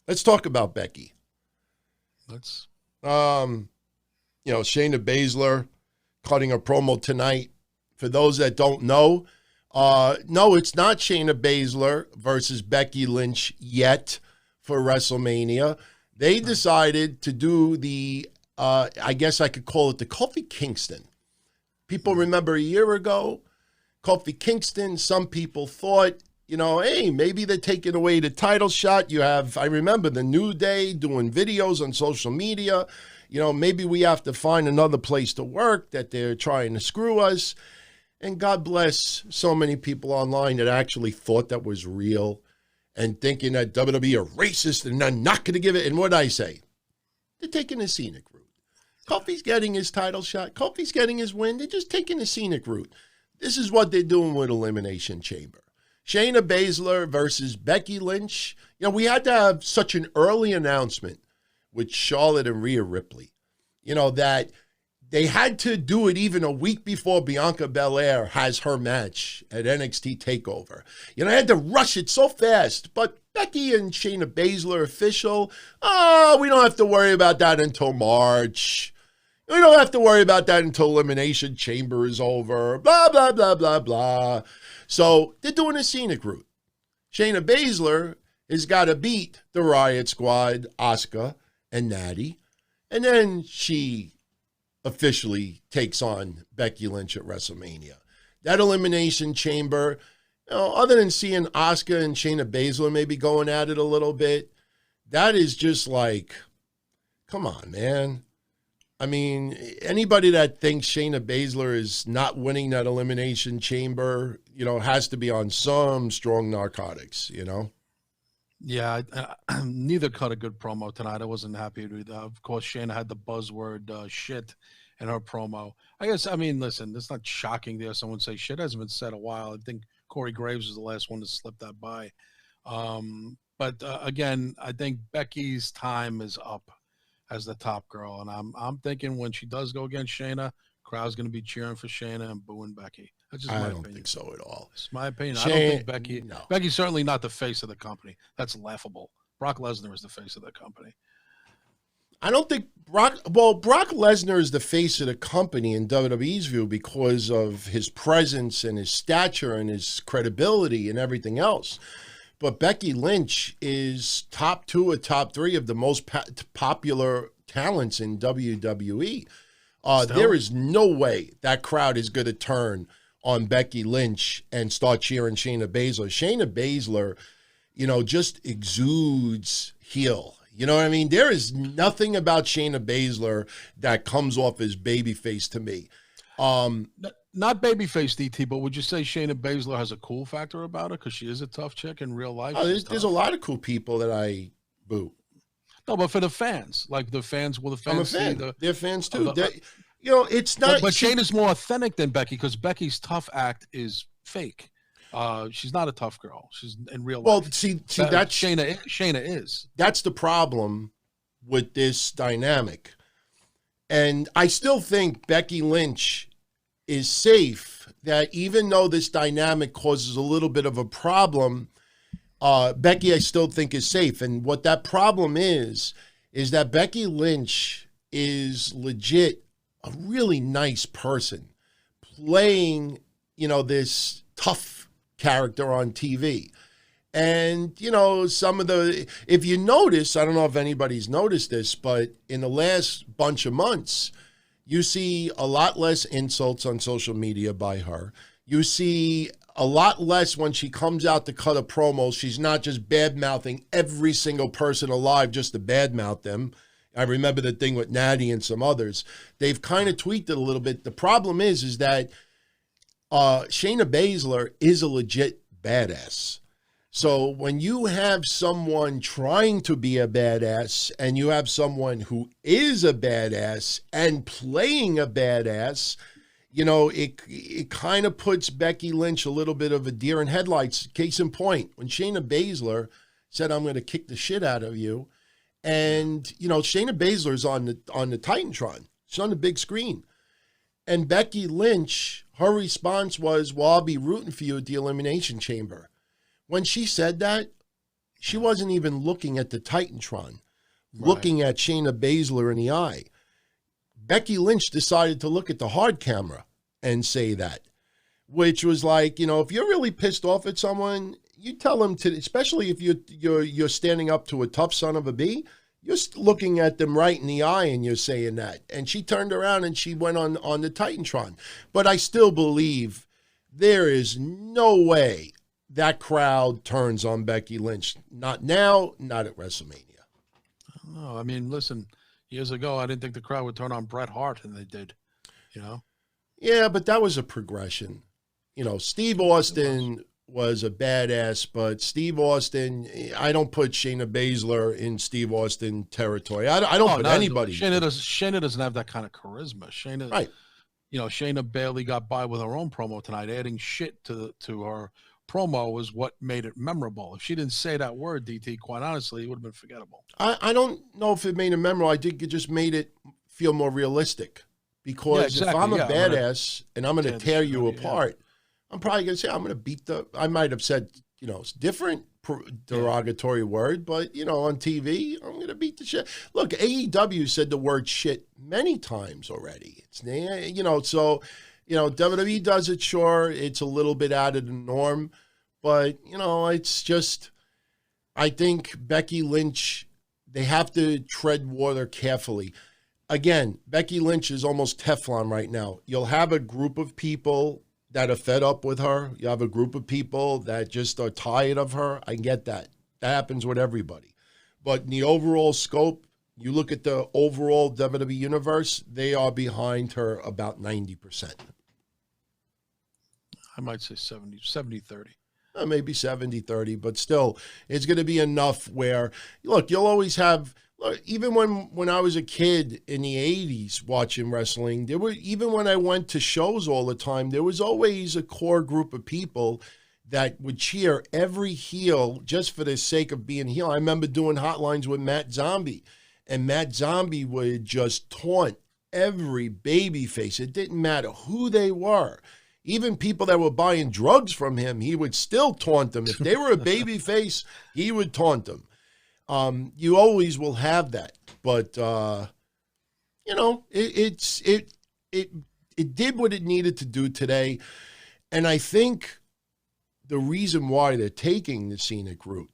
Let's talk about Becky. Let's. Shayna Baszler cutting a promo tonight. For those that don't know, no, it's not Shayna Baszler versus Becky Lynch yet for WrestleMania. They decided to do the, I guess I could call it the Kofi Kingston. People remember a year ago, Kofi Kingston, some people thought, hey, maybe they're taking away the title shot. I remember the New Day doing videos on social media. Maybe we have to find another place to work, that they're trying to screw us. And God bless so many people online that actually thought that was real and thinking that WWE are racist and they're not going to give it. And what did I say? They're taking the scenic route. Kofi's getting his title shot. Kofi's getting his win. They're just taking the scenic route. This is what they're doing with Elimination Chamber. Shayna Baszler versus Becky Lynch. We had to have such an early announcement with Charlotte and Rhea Ripley, that they had to do it even a week before Bianca Belair has her match at NXT TakeOver. I had to rush it so fast, but Becky and Shayna Baszler official, we don't have to worry about that until March. We don't have to worry about that until Elimination Chamber is over, blah, blah, blah, blah, blah. So they're doing a scenic route. Shayna Baszler has got to beat the Riot Squad, Asuka and Natty, and then she officially takes on Becky Lynch at WrestleMania. That Elimination Chamber, other than seeing Asuka and Shayna Baszler maybe going at it a little bit, that is just like, come on, man. I mean, anybody that thinks Shayna Baszler is not winning that Elimination Chamber, has to be on some strong narcotics, Yeah, neither cut a good promo tonight. I wasn't happy with that. Of course, Shayna had the buzzword shit in her promo. Listen, it's not shocking there. Someone say shit hasn't been said a while. I think Corey Graves was the last one to slip that by. But again, I think Becky's time is up as the top girl, and I'm thinking when she does go against Shayna, crowd's going to be cheering for Shayna and booing Becky. That's just my opinion. I don't think so at all. It's my opinion. I don't think Becky. No. Becky's certainly not the face of the company. That's laughable. Brock Lesnar is the face of the company. I don't think Brock Lesnar is the face of the company in WWE's view because of his presence and his stature and his credibility and everything else. But Becky Lynch is top 2 or top 3 of the most popular talents in WWE. There is no way that crowd is going to turn on Becky Lynch and start cheering Shayna Baszler. Shayna Baszler, just exudes heel. You know what I mean? There is nothing about Shayna Baszler that comes off as babyface to me. Not babyface, DT, but would you say Shayna Baszler has a cool factor about her because she is a tough chick in real life? There's a lot of cool people that I boo. No, but for the fans, like the fans, I'm a fan. They're fans too. It's not. But Shayna's more authentic than Becky because Becky's tough act is fake. She's not a tough girl. She's in real life. Well, see, that's Shayna is. That's the problem with this dynamic, and I still think Becky Lynch is safe. That even though this dynamic causes a little bit of a problem, Becky I still think is safe. And what that problem is that Becky Lynch is legit a really nice person playing, this tough character on TV. And, if you notice, I don't know if anybody's noticed this, but in the last bunch of months, you see a lot less insults on social media by her. You see a lot less when she comes out to cut a promo. She's not just bad-mouthing every single person alive just to bad-mouth them. I remember the thing with Natty and some others. They've kind of tweaked it a little bit. The problem is that Shayna Baszler is a legit badass. So when you have someone trying to be a badass and you have someone who is a badass and playing a badass, it kind of puts Becky Lynch a little bit of a deer in headlights. Case in point, when Shayna Baszler said, "I'm going to kick the shit out of you," and Shayna Baszler's on the Titantron. She's on the big screen, and Becky Lynch, her response was, "Well, I'll be rooting for you at the Elimination Chamber." When she said that, She wasn't even looking at the Titantron, looking at Shayna Baszler in the eye. Becky Lynch decided to look at the hard camera and say that, which was like, you know, if you're really pissed off at someone, you tell them to, especially if you're standing up to a tough son of a bee, you're looking at them right in the eye and you're saying that. And she turned around and she went on the Titantron. But I still believe there is no way that crowd turns on Becky Lynch. Not now, not at WrestleMania. Oh, I mean, listen, years ago, I didn't think the crowd would turn on Bret Hart, and they did, you know? Yeah, but that was a progression. You know, Steve Austin was a badass, but Steve Austin, I don't put Shayna Baszler in Steve Austin territory. I don't put anybody. Shayna doesn't have that kind of charisma. Shayna, right. You know, Shayna barely got by with her own promo tonight. Adding shit to her promo was what made it memorable. If she didn't say that word, DT, quite honestly, it would have been forgettable. I don't know if it made it memorable. I think it just made it feel more realistic. Because if I'm a badass and I'm going to tear you apart, I'm probably going to say I'm going to beat the. I might have said, you know, different derogatory word, but, you know, on TV, I'm going to beat the shit. Look, AEW said the word shit many times already. It's, you know, so, you know, WWE does it, sure. It's a little bit out of the norm, but, you know, it's just, I think Becky Lynch, they have to tread water carefully. Again, Becky Lynch is almost Teflon right now. You'll have a group of people that are fed up with her. You have a group of people that just are tired of her. I get that. That happens with everybody. But in the overall scope, you look at the overall WWE universe, they are behind her about 90%. I might say 70-30. Maybe 70-30, but still, it's going to be enough where, look, you'll always have, even when I was a kid in the 80s watching wrestling, even when I went to shows all the time, there was always a core group of people that would cheer every heel just for the sake of being heel. I remember doing hotlines with Matt Zombie, and Matt Zombie would just taunt every babyface. It didn't matter who they were. Even people that were buying drugs from him, he would still taunt them. If they were a babyface, he would taunt them. You always will have that, but you know, it did what it needed to do today, and I think the reason why they're taking the scenic route,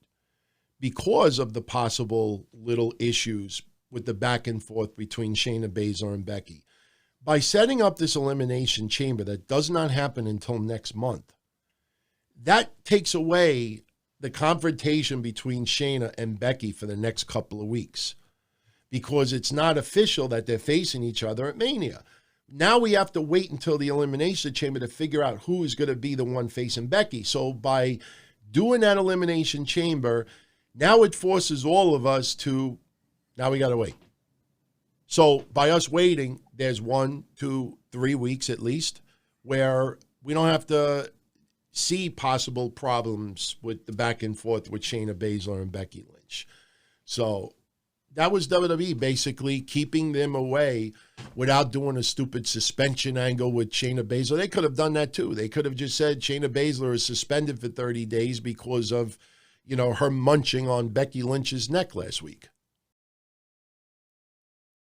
because of the possible little issues with the back and forth between Shayna Baszler and Becky, by setting up this elimination chamber that does not happen until next month, that takes away the confrontation between Shayna and Becky for the next couple of weeks, because it's not official that they're facing each other at Mania. Now we have to wait until the Elimination Chamber to figure out who is going to be the one facing Becky. So by doing that Elimination Chamber, now it forces all of us to, now we got to wait. So by us waiting, there's 1, 2, 3 weeks at least where we don't have to see possible problems with the back and forth with Shayna Baszler and Becky Lynch. So that was WWE basically keeping them away without doing a stupid suspension angle with Shayna Baszler. They could have done that too. They could have just said Shayna Baszler is suspended for 30 days because of, you know, her munching on Becky Lynch's neck last week.